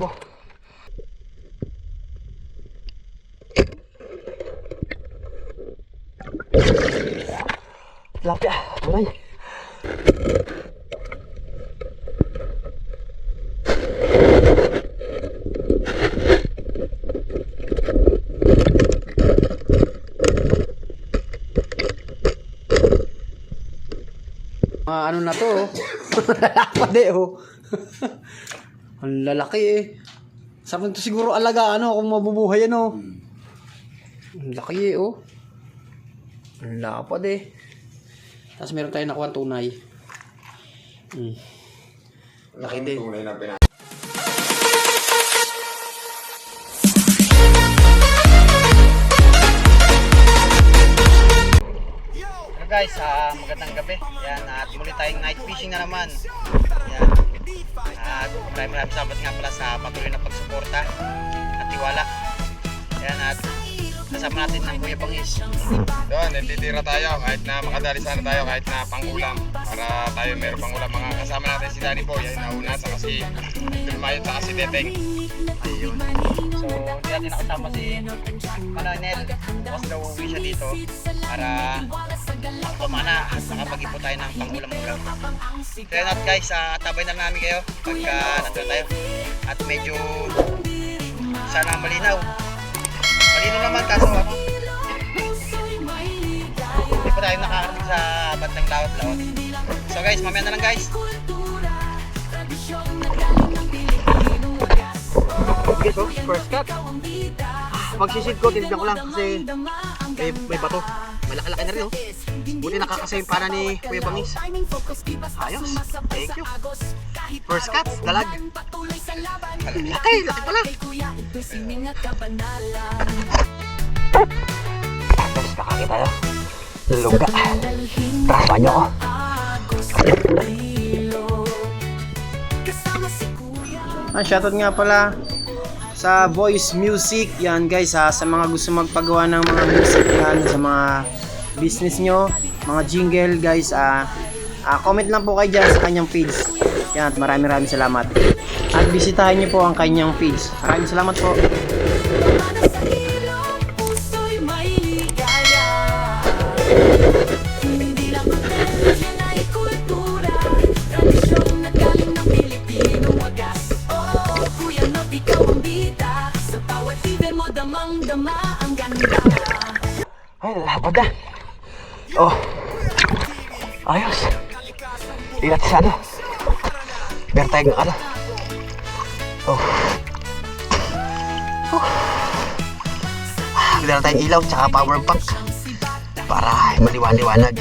labo. Tilapia, tunay. Ano na to? Pwede oh. Ang lalaki eh. Sarap nito siguro alagaan kung mabubuhay ano. Ang laki eh oh. Ang lapad eh. Tapos meron tayong nakuha tunay. Laki din. Tunay na pinag- Guys, magandang gabi. Yan, at muli tayong night fishing na naman. Yan. At maraming salamat nga pala sa patuloy na pagsuporta at tiwala. Yan, at kasama natin ng Kuya Bangis. Doon, nagtitira tayo kahit na makadali sana tayo kahit na pangulam. Para tayo meron pangulam. Mga kasama natin si Danny Boy, ay nauna sa kasi Dulmayan sa kasi Teteng. Ayun. So, hindi natin nakasama si Manonel. Bukas daw uwi siya dito para pamana at nakapag-ipo tayo ng pangulam-ulam. Kaya not guys, tabay na namin kayo pagka nandun tayo. At medyo sana malinaw. Malinaw naman kaso hindi pa tayo nakakarating sa bandang lawat-lawat. So guys, mamaya na lang guys. Okay, so first cut. Magsisid ko, tinignan ko lang kasi may bato. Malaki-laki na rin oh. Buti nakakasayang para ni Kuya Bangis. Ayos, thank you. First cut, dalag. Laki pala. Tapos kakakita tayo. Lungga. Trasma nyo ko. Shoutout nga pala sa Voice Music. Yan guys sa mga gusto magpagawa ng mga music yan, sa mga business nyo, mga jingle guys, comment lang po kayo dyan sa kanyang page. Yan, maraming salamat. At bisitahin nyo po ang kanyang page. Maraming salamat po. Ay, lapad na. Oh. Ayos. Ingat sa ano. Meron tayong ano. Oh. Meron tayong ilaw tsaka power bank para maliwanag.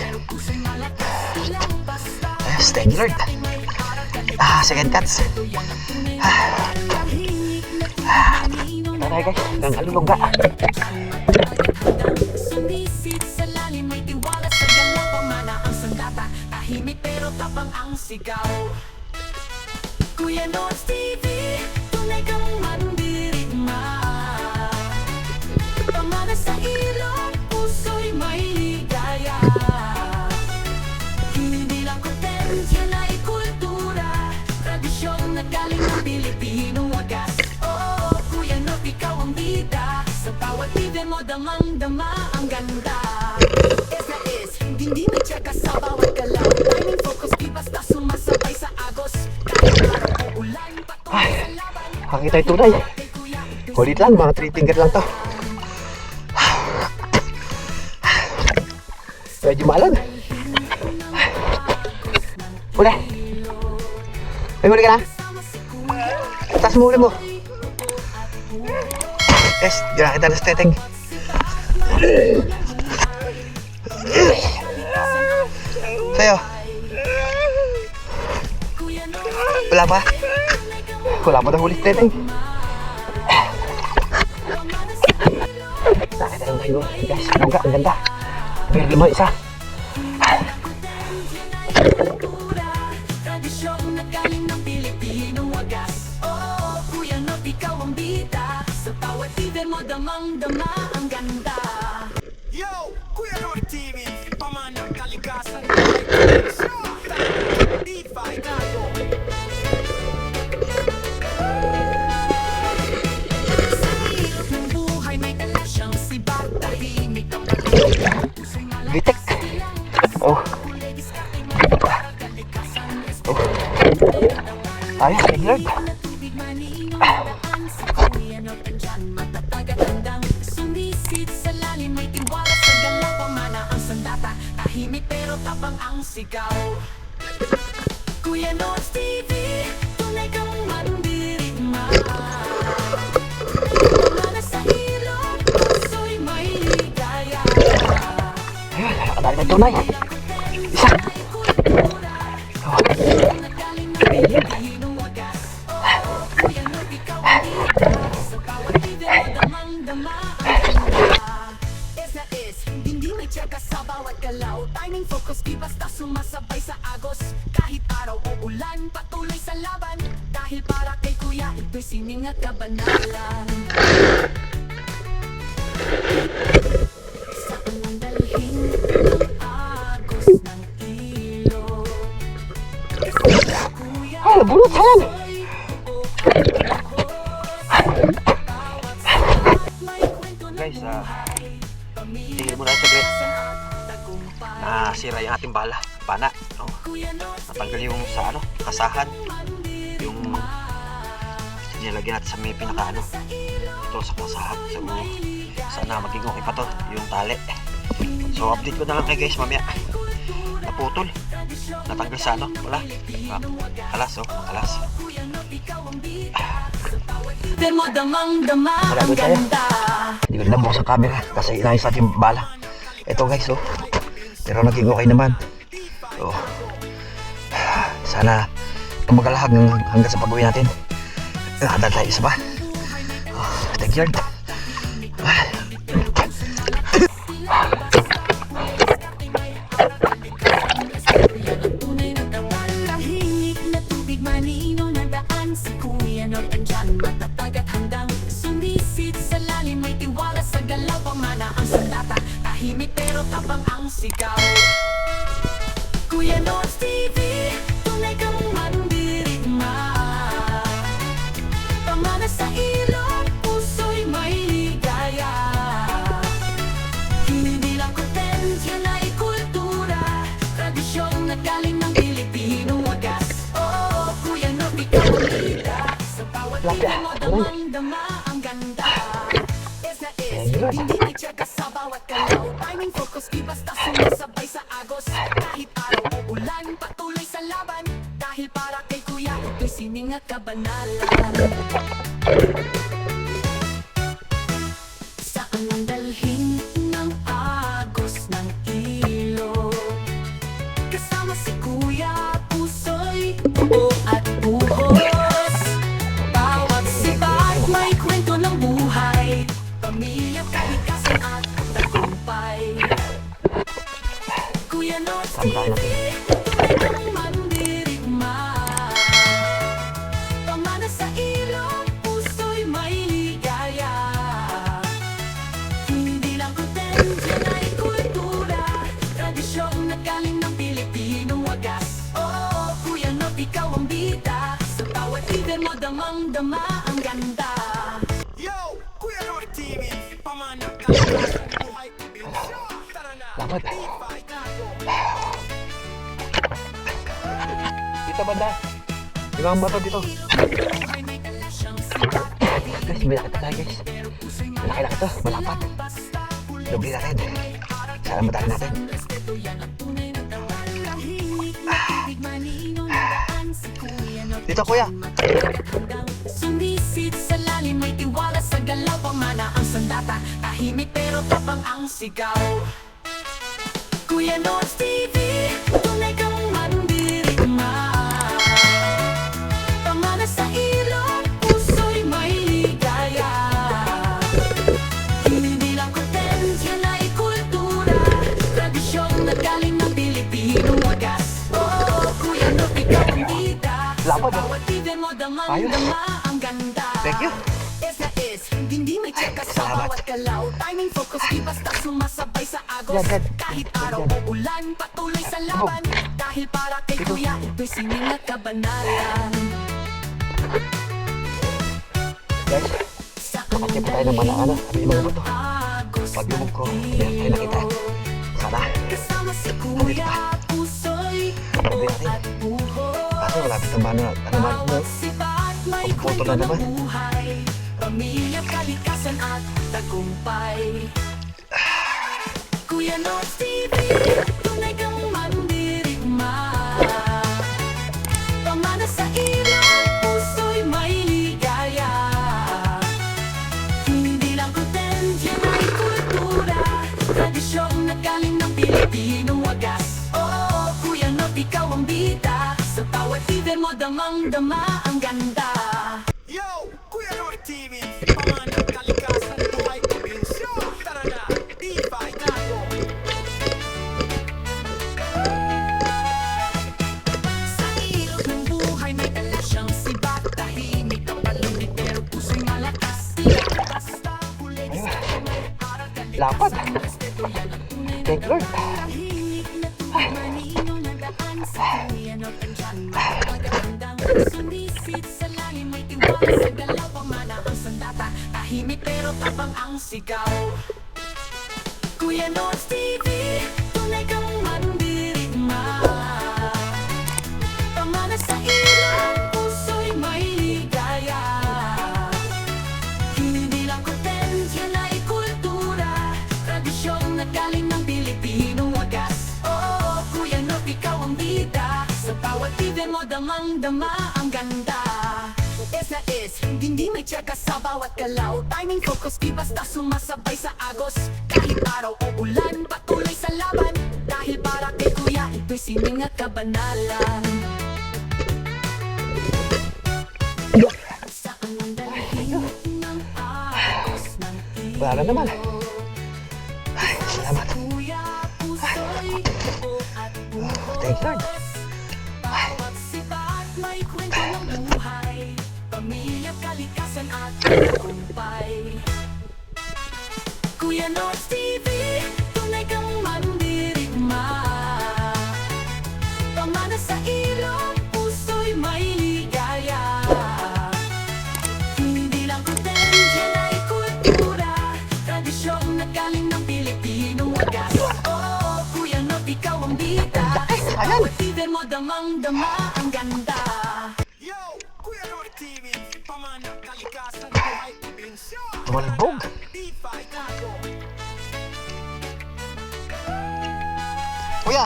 Ayos, thank you Lord. Second cuts. Taray guys, ang alulongga. Sumisid sa lalim, may tiwala sa gala, pamana ang sandata, tahimik pero tapang ang sigaw. Kuya Nods TV, tunay kang mandirigma. Pamana sa ilong, puso'y may ligaya. Hindi lang content, yan ay kultura, tradisyon na galing ng Pilipinong wagas. Oh, Kuya Nods, ikaw ang bida, sa bawat bibig mo damang-dama ang ganda. Is na is, hindi may tsaka sa bawat galaw. Timing focus, di basta sumasabay sa agos. Kahit araw o ulan, patuloy sa laban. Pakita yung tunay. Ulit lang, mga 3 finger lang to. Medyo malan. Huli. May huli ka na? Taas mo huli mo. Yes, gila kita na Teteng. Sa'yo. Wala pa. Wala pa na huli Teteng. Nakita lang tayo guys. Nungga, ang ganda. Pero lima isa. Tradisyon na galing ng Pilipinong wagas. Oh, Kuya Nods, ikaw ang bida, sa bawat bibig mo damang-dama ang ganda. Yo, Kuya Nods TV, pamana kalikasan. Bitek. Oh. Oh. Ayos, thank you Lord. Sumisid sa lalim, may tiwala sa galaw. Pamana ang sandata, tahimik pero tapang ang sigaw. Kuya Nods TV, tunay kang mandirigma. Pamana sa ilog, puso'y may ligaya. Ayun, nakadali na tunay. Isa. Oh. Nagaling na Pilipinong wagas. Oh, Kuya Nods, ikaw ang liga. Sa bawat video, damang-dama ang ganda. Is na is, hindi may tsaka sa bawat galaw. Timing focus, di basta sumasabay sa agos. Kahit araw o ulan, patuloy sa laban. Dahil para kay Kuya, ito'y sining at kabanalan. Saan ang dalhin ng agos ng ilog? Kasi sa Kuya, Ay, bunot saan? ay buo ang buhos. Bawat sapat may kwento ng Guys, buhay. tingin mo na yung saglit. Tagumpay. Nasira yung ating pana. Oh. Kuya Nods Natanggal yung sa ano, kasahan. Yung nilagyan natin sa may pinaka ano. Ito sa kasahan. So, sana maging okay pa to. Yung tali. So, update ko na lang kayo guys mamaya. Naputol. Natanggal sa ano. Wala. Kalas oh. Kalas. Demo damang-dama Wala, ang good tayo. ganda. Hindi ko nilambok sa camera kasi inayos natin yung bala. Ito guys oh. Pero naging okay naman. So, sana tumagalahag hanggang sa pag-uwi natin. Nakadal tayo isa pa. Oh, thank you Lord. Tunay na tawal, tahimik na tubig, malinaw na daan. Si Kuya Nods andyan, matatag at handang sumisid sa lalim, may tiwala sa galaw. Pamana ang sandata, tahimik pero tapang ang sigaw. Kuya Nods TV, tunay kang mandirigma. Pamana sa ilog, puso'y may ligaya. Hindi lang content, yan ay kultura. Tradisyong na galing ng Pilipinong wagas. Oo, Kuya Nods, ikaw ang liga. Sa bawat video mo, damang-dama ang ganda. Is na is, hindi may tsaka sa bawat galaw. Timing focus, di basta sumasabay sa agos. Kahit araw o ulan, patuloy sa laban. Dahil para kay Kuya, ito'y sining at kabanalan. Saan ang dalhin ng agos ng ilog? Kasama si Kuya, puso'y buo at buhos. Bawat sibat may kwento ng buhay. Pamilya, kalikasan at tagumpay. Kuya Nods TV, tunay kang mandirigma. Pamana sa ilog, puso'y may ligaya. Hindi lang content, yan ay kultura. Tradisyong na galing ng Pilipinong wagas. Oo, Kuya Nods, ikaw ang bida. Sa bawat lider mo, damang-dama ang ganda. Yo, Kuya Nods TV, pamanak kalikasan buhay. Tara na. Salamat. Tibay tayo. Dito banda. Ibang bato dito. Buhay may kalasyang sibat. Guys, malaki tayo guys. Malaki to. Malapat. Doble natin. Sana matali natin. Respeto yan ang tunay na tawag. Tahimik na tubig, malinaw na daan. Si Kuya Nods Dito kuya. hanggang sumisid sa lalim, may tiwala sa galaw. Pamana ang sandata, tahimik pero tapang ang sigaw. Kuya Nods TV, tunay kang mandirigma. Pamana sa ilog, puso'y may ligaya. Hindi lang content, yan ay kultura. Tradisyong na galing ng Pilipinong wagas. Oo, Kuya Nods, ikaw ang bida. Lapad, oh. Bawat video mo, damang-dama ang ganda. Thank you. Is na is, hindi may tsaka sa Salamat. bawat galaw. Timing focus, di basta sumasabay sa agos. Yan. Kahit araw o ulan, patuloy sa laban. Dahil para kay Kuya, ito'y sining at kabanalan. Guys, Saan nakatip tayo ng mga ano. Sabi yung mga bato. agos Pag lumog ko, ng meron tayo nakita. ilog? Sana kalsada. Kasama si Kuya Pusoy, buo at buhos. Kaso malapit ang ano mo. Bawat sibat may Pagputo kwento na ng naman. buhay. Pamilya, kalikasan at tagumpay. Kuya Nods TV, tunay kang mandirigma. Pamana sa ilong, puso'y may ligaya. Hindi lang content, yan ay kultura. Tradisyong nagaling ng Pilipinong wagas. Oo, Kuya Nods, ikaw ang bida. Sa bawat liver mo, damang-dama ang ganda. Yo, Kuya Noy TV, pamanang kalikasan, buhay probinsya. Tara na, di-fight tayo. Sa ilog ng buhay may dala siyang sibat. Tahimik ang palunod pero puso'y malakas. Basta huli sa kamay, aral ka din. Lapad. Respeto yan ang tunay na Thank Lord. tahimik na tubig maninong nadaan sa kuyan o tansyan. Magagandang sumisid sa langit may tiwala sa galaw. Pamana ang sandata, tahimik pero tapang ang sigaw. Kuya Nods TV, tunay kang mandirigma. Pamana sa ilong, puso'y may ligaya. Hindi lang content, yan ay kultura. Tradisyong nagaling ng Pilipinong wagas. Oo, Kuya Nods, ikaw ang bida. Sa bawat liver mo, damang-dama ang ganda. Es na es, hindi may tsaka sa bawat galaw. Timing, focus, di basta sumasabay sa agos. Kahit araw o ulan, patuloy sa laban. Dahil para kay Kuya, ito'y sining at kabanalan. Saan ang dalhin ng agos ng ilog? Wala na naman. Ay, salamat. Kuya, puso'y buo at buhos. Thank Lord. Bawat sibat may kwento ng buhay. Pamilya, kalikasan at tagumpay. Kuya Nods TV, tunay kang mandirigma. Pamana sa ilong, puso'y may ligaya. Hindi lang content, yan ay kultura. Tradisyong nagaling ng Pilipinong wagas. Oo, Kuya Nods, ikaw ang bida. Sa bawat liver mo, damang-dama ang ganda. Yo, Kuya Noy TV, pamanang kalikasan, buhay probinsya. Tumalbog. Di-fight tayo. Kuya,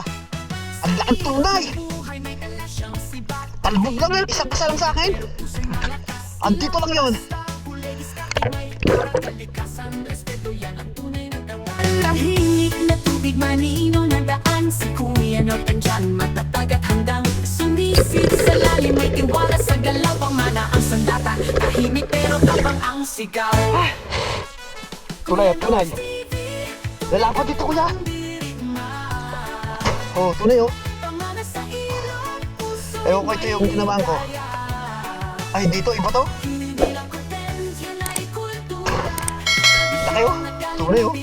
ang laan tunay. Buhay may dala siyang sibat. Talbog lang yun. Isang isa lang sa akin. Puso'y malakas. Andito lang yun. Tahimik na tubig manino na daan. Si Kuya Nods andyan matatag at handang sumisid sa lalim. May tiwala sa galaw. Pamana ang sandata. Tahimik pero tapang ang sigaw. Tunay at tunay. Lalapad dito, kuya. Oh, tunay oh. Pamana sa ilong, puso'y Ewan ko, ito yung tinamaan ko. Ay, dito. Iba to. hindi lang content, yan ay kultura. Laki oh. Tunay oh.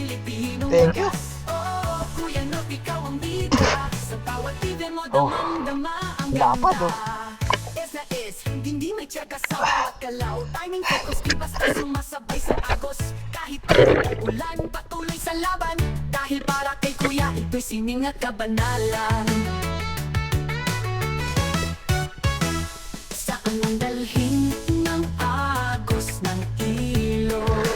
Thank you. Oo, Kuya Nods, ikaw ang bida. Sa bawat liver mo, Oh, damang-dama ang lapad, ganda. oh. Es na es, hindi may tsaka sa bawat galaw. Timing, focus, di basta sumasabay sa agos. Kahit araw o ulan, patuloy sa laban. Dahil para kay Kuya, ito'y sining at kabanalan. Saan ang dalhin ng agos ng ilog?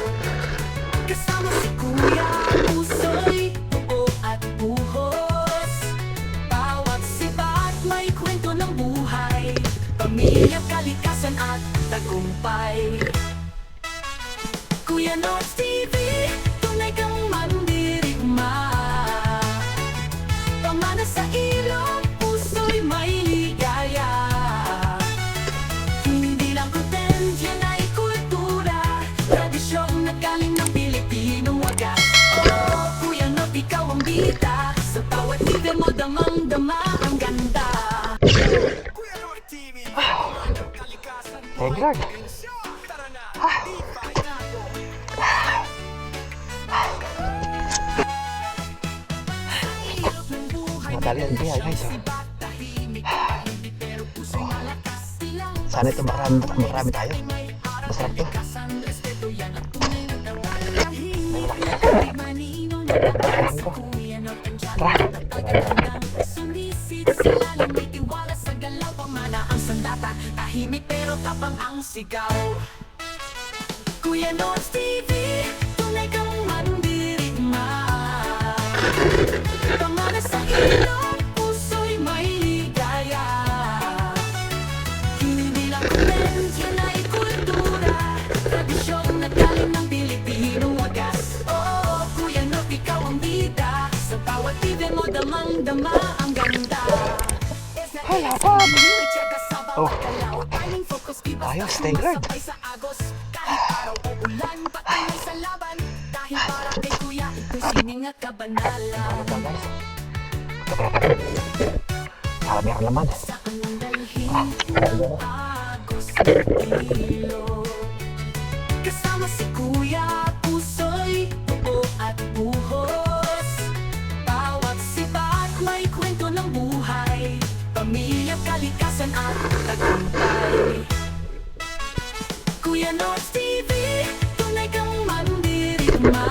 Kasama si Kuya Pusoy, buo at buhos. Bawat sibat may kwento ng buhay. Pamilya, kalikasan at tagumpay. Kuya Nods TV, tunay kang mandirigma. Pamana sa ilong, puso'y may ligaya. Hindi lang content, yan ay kultura. Tradisyong nagaling ng Pilipinong wagas. Oo, Kuya Nods, ikaw ang bida. Sa bawat liver mo, damang-dama ang ganda. Kuya Noy TV, pamanang kalikasan, Thank buhay Lord. probinsya. Tara na, di-fight tayo. Madali ang biya, guys. Sana ito marami tayo. Masarap to. May malaki. Tara. Sumisid sila lang may tiwala sa galaw. Pamana ang sandata, tahimik pero tapang ang sigaw. Kuya Nords TV, tunay kang mandirigma. Pamana sa ilong, puso'y may ligaya. Hindi lang content, yan ay kultura. Tradisyon na galing ng Pilipinong wagas. Oo, Kuya Nords, ikaw ang bida. Sa bawat TV mo, damang-dama ang ganda. Hala, Bob! Oh. Ayos, thank God. Sa agos, kahit araw o ulan, patuloy sa laban. Dahil para kay Kuya, ito'y sining at kabanalan. Marami ang laman. Saan ang dalhin? Agos at ilog. Kasama si Kuya, puso'y buo at buhos. Bawat sibat may kwento ng buhay. Pamilya, kalikasan at tagumpay. Kuya Nords TV, tunay kang mandirigma.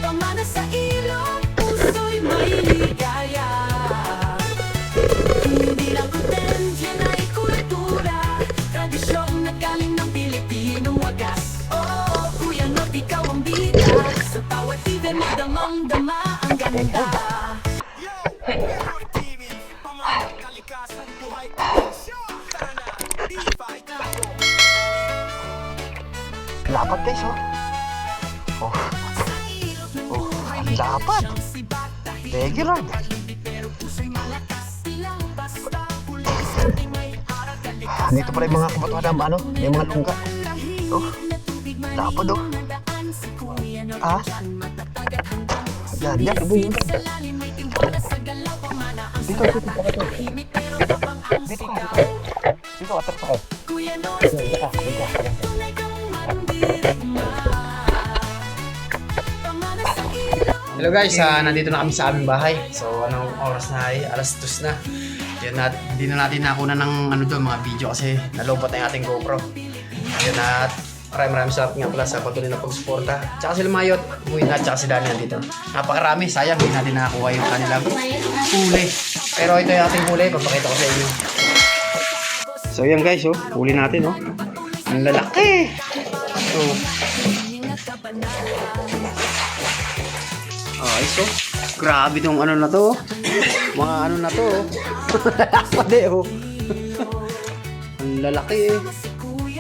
Pamana sa ilong, puso'y may ligaya. Hindi lang content, yan ay kultura. Tradisyon na galing ng Pilipinong wagas. Oo, Kuya Nords, ikaw ang bida. Sa bawat TV mo, damang-dama ang ganda. Yo, Kuya Noy TV, pamana ng kalikasan, buhay, probinsya. Tara na, D5 tayo. Lapat guys, oh. Oh, ang lapat. Thank you, Lord. Dito pala yung mga kabatuhan ng ano, yung mga lungga. Oh, lapad oh. Ah? Yan, yan, ibo yun. Dito, dito, dito. Dito ka, dito. Dito, atras ako. Dito ka, dito ka. Hello guys, nandito na kami sa aming bahay. So anong oras na ay? Alas 2 na. Yan at hindi na natin nakuna ng ano doon, mga video kasi nalobot na yung ating GoPro. Yan at maraming salamat nga pala sa patuloy na pagsuporta. Tsaka sila Mayot, umuwi na, tsaka si Dani nandito. Napakarami, sayang hindi natin nakakuha yung kanilang huli. Pero ito yung ating huli, papakita ko sa inyo. So yan guys, oh, huli natin oh. Ang lalaki! So, ayos oh. Grabe tong ano na to. Mga ano na to. Pwede oh. Ang lalaki eh.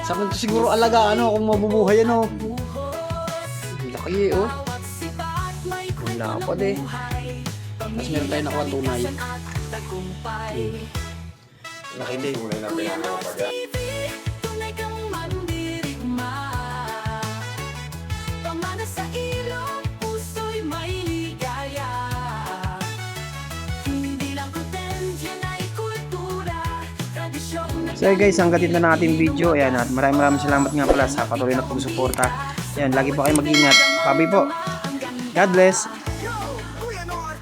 Sa akin to siguro alaga ano kung mabubuhay ano. Ang laki eh oh. Ang lapad eh. Tapos meron tayo nakuha tunay. Laki din. Tunay na pinano pa dyan. Tunay kang mandirigma. Pamana sa ilong, puso'y may ligaya. Hindi lang content, yan ay kultura. Tradisyon na So guys, hanggang dito na natin video. Ayan at maraming salamat nga pala sa patuloy na pagsuporta. Ayan, lagi po kayo mag-ingat. Pabi po. God bless. Yo, Kuya Noy.